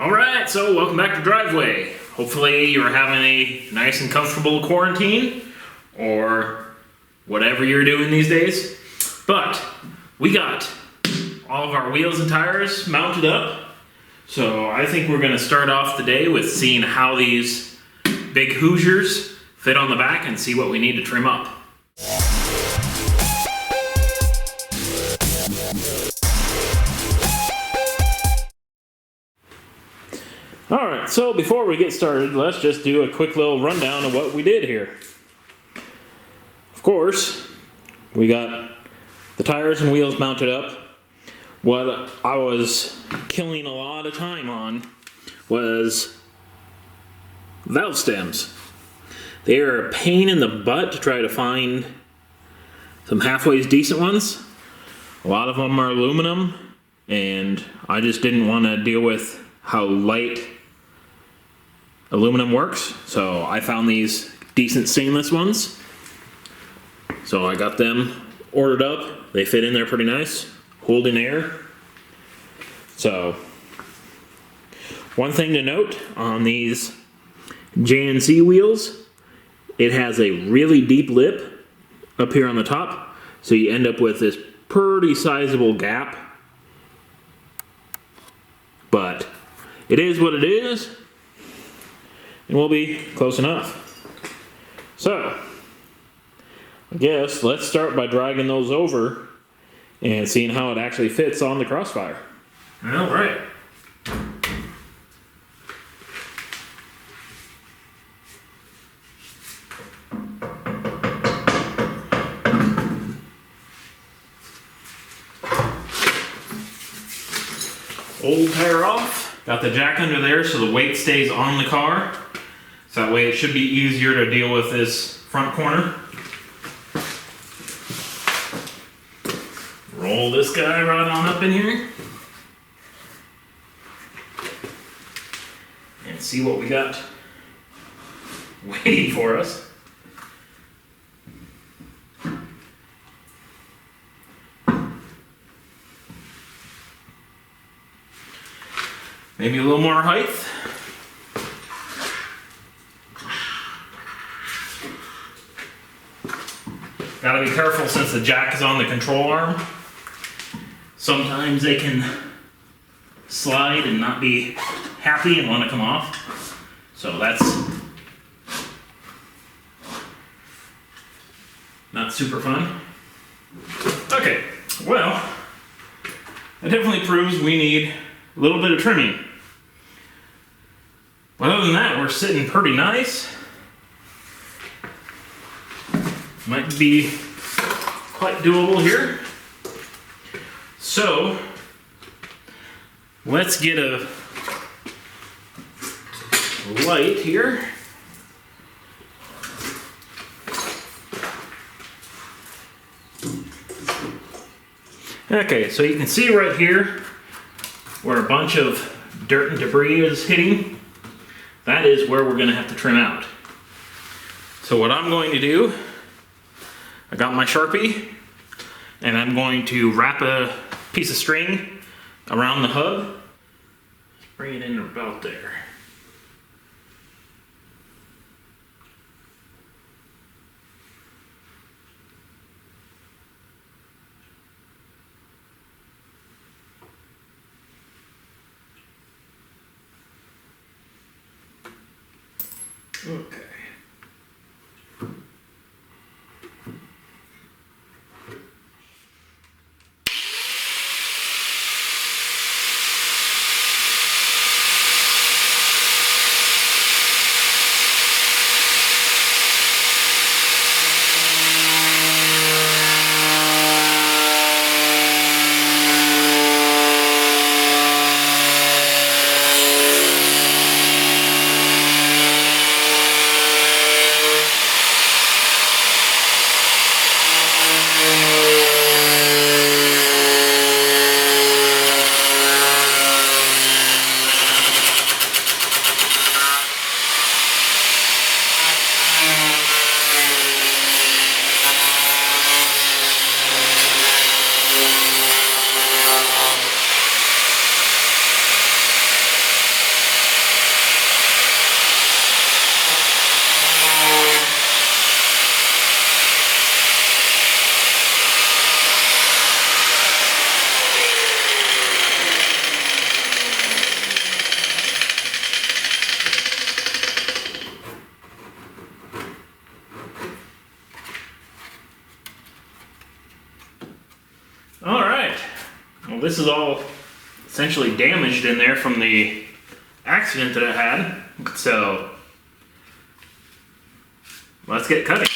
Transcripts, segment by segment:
Alright, so welcome back to Driveway. Hopefully you're having a nice and comfortable quarantine, or whatever you're doing these days. But we got all of our wheels and tires mounted up. So I think we're going to start off the day with seeing how these big Hoosiers fit on the back and see what we need to trim up. Alright, so before we get started, let's just do a quick little rundown of what we did here. Of course, we got the tires and wheels mounted up. What I was killing a lot of time on was valve stems. They are a pain in the butt to try to find some halfway decent ones. A lot of them are aluminum, and I just didn't want to deal with how light aluminum works, so I found these decent stainless ones. So I got them ordered up. They fit in there pretty nice, holding air. So one thing to note on these JNC wheels, it has a really deep lip up here on the top, so you end up with this pretty sizable gap. But it is what it is, and we'll be close enough. So I guess let's start by dragging those over and seeing how it actually fits on the Crossfire. All right. Old tire off. Got the jack under there so the weight stays on the car. So that way it should be easier to deal with this front corner. Roll this guy right on up in here. And see what we got waiting for us. Maybe a little more height. Gotta be careful since the jack is on the control arm. Sometimes they can slide and not be happy and want to come off. So that's not super fun. Okay, well, that definitely proves we need a little bit of trimming. But other than that, we're sitting pretty nice. Might be quite doable here. So let's get a light here. Okay, so you can see right here where a bunch of dirt and debris is hitting. That is where we're going to have to trim out. So what I'm going to do, I got my Sharpie, and I'm going to wrap a piece of string around the hub. Bring it in about there. Okay. this is all essentially damaged in there from the accident that it had. So let's get cutting.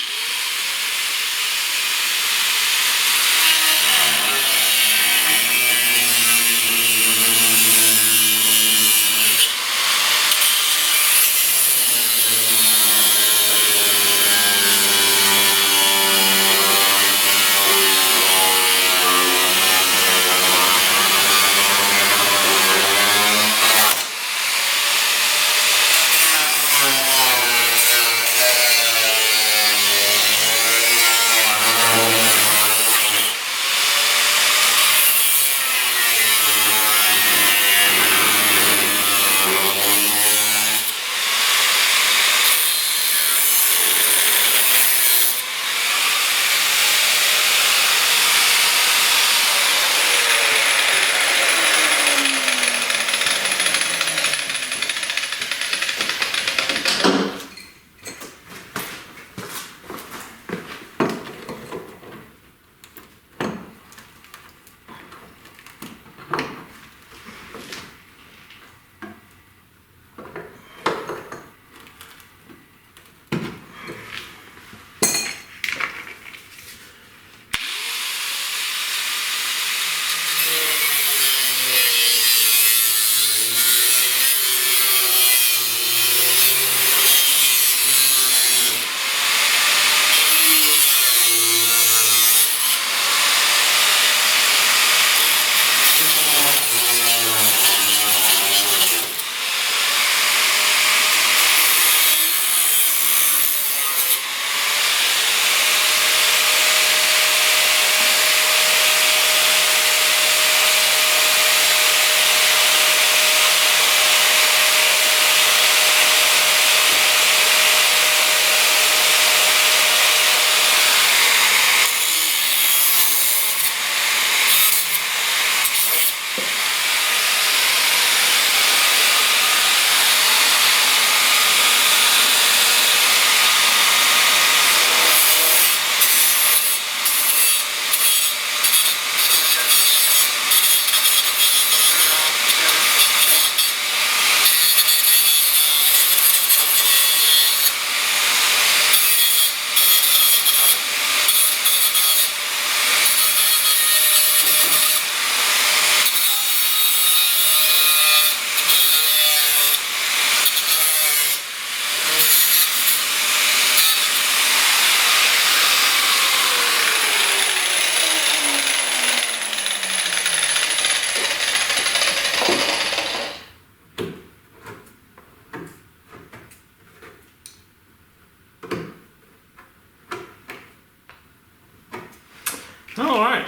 Alright.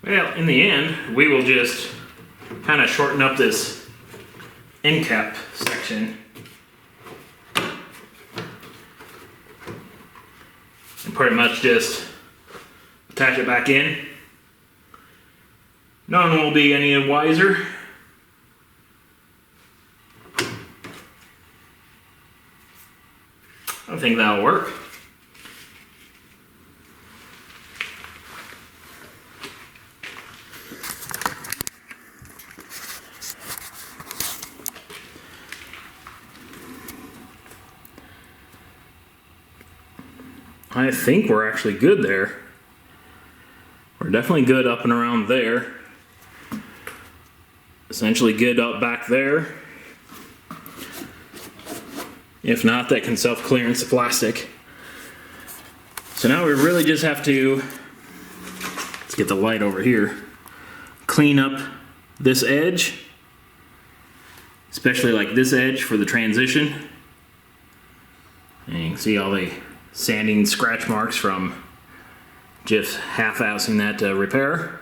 Well, in the end, we will just kind of shorten up this end cap section and pretty much just attach it back in. No one will be any wiser. I think that'll work. I think we're actually good there. We're definitely good up and around there. Essentially good up back there. If not, that can self-clearance the plastic. So now we really just have to, let's get the light over here, clean up this edge, especially like this edge for the transition. And you can see all the sanding scratch marks from just half-assing that repair.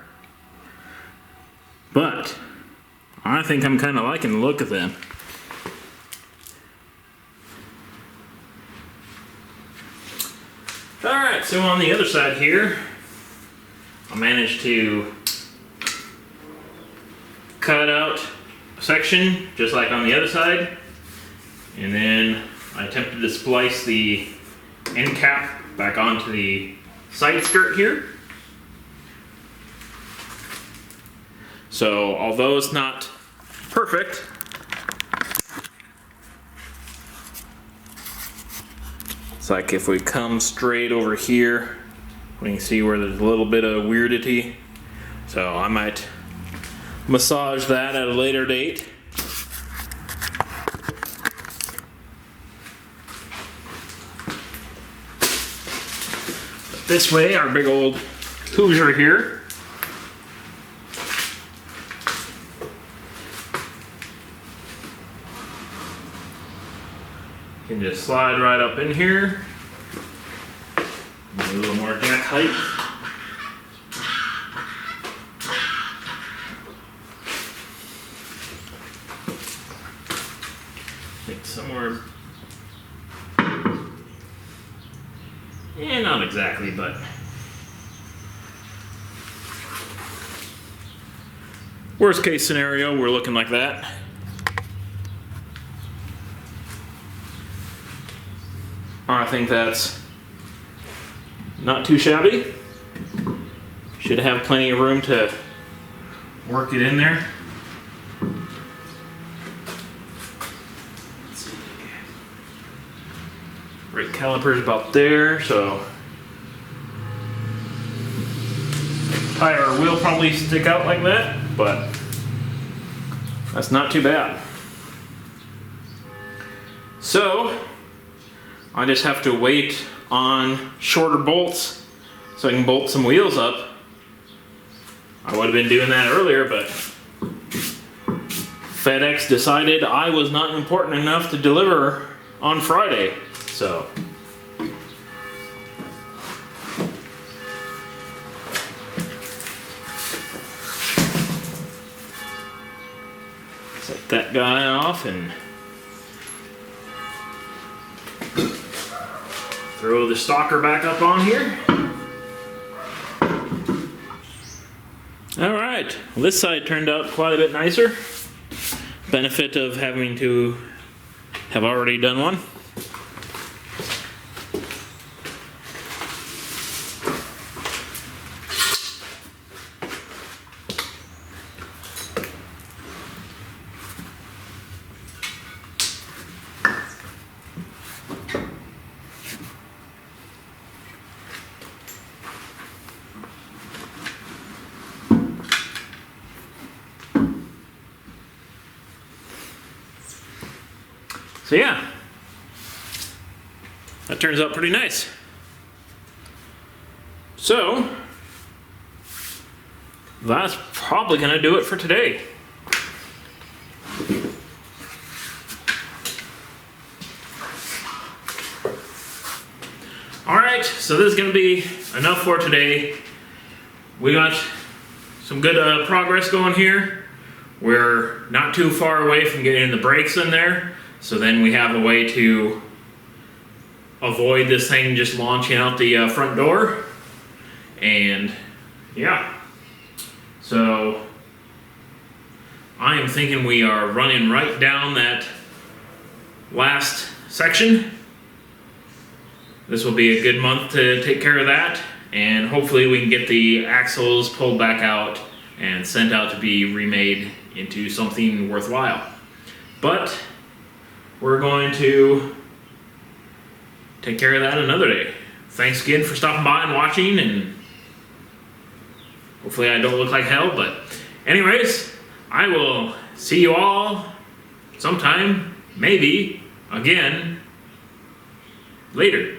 But I think I'm kind of liking the look of them. Alright, so on the other side here, I managed to cut out a section just like on the other side, and then I attempted to splice the end cap back onto the side skirt here. So although it's not perfect, it's like if we come straight over here, we can see where there's a little bit of weirdity. So I might massage that at a later date. But this way, our big old Hoosier here can just slide right up in here. A little more deck height. I think somewhere, not exactly, but worst case scenario, we're looking like that. I think that's not too shabby. Should have plenty of room to work it in there. Let's see. Brake caliper's about there, so tire or wheel probably stick out like that, but that's not too bad. So I just have to wait on shorter bolts so I can bolt some wheels up. I would have been doing that earlier, but FedEx decided I was not important enough to deliver on Friday, so. Set that guy off and throw the stalker back up on here. All right, well, this side turned out quite a bit nicer. Benefit of having to have already done one. So yeah, that turns out pretty nice. So that's probably gonna do it for today. All right, so this is gonna be enough for today. We got some good progress going here. We're not too far away from getting the brakes in there. So then we have a way to avoid this thing just launching out the front door. And yeah, so I am thinking we are running right down that last section. This will be a good month to take care of that, and hopefully we can get the axles pulled back out and sent out to be remade into something worthwhile. But we're going to take care of that another day. Thanks again for stopping by and watching, and hopefully I don't look like hell, but anyways, I will see you all sometime, maybe, again, later.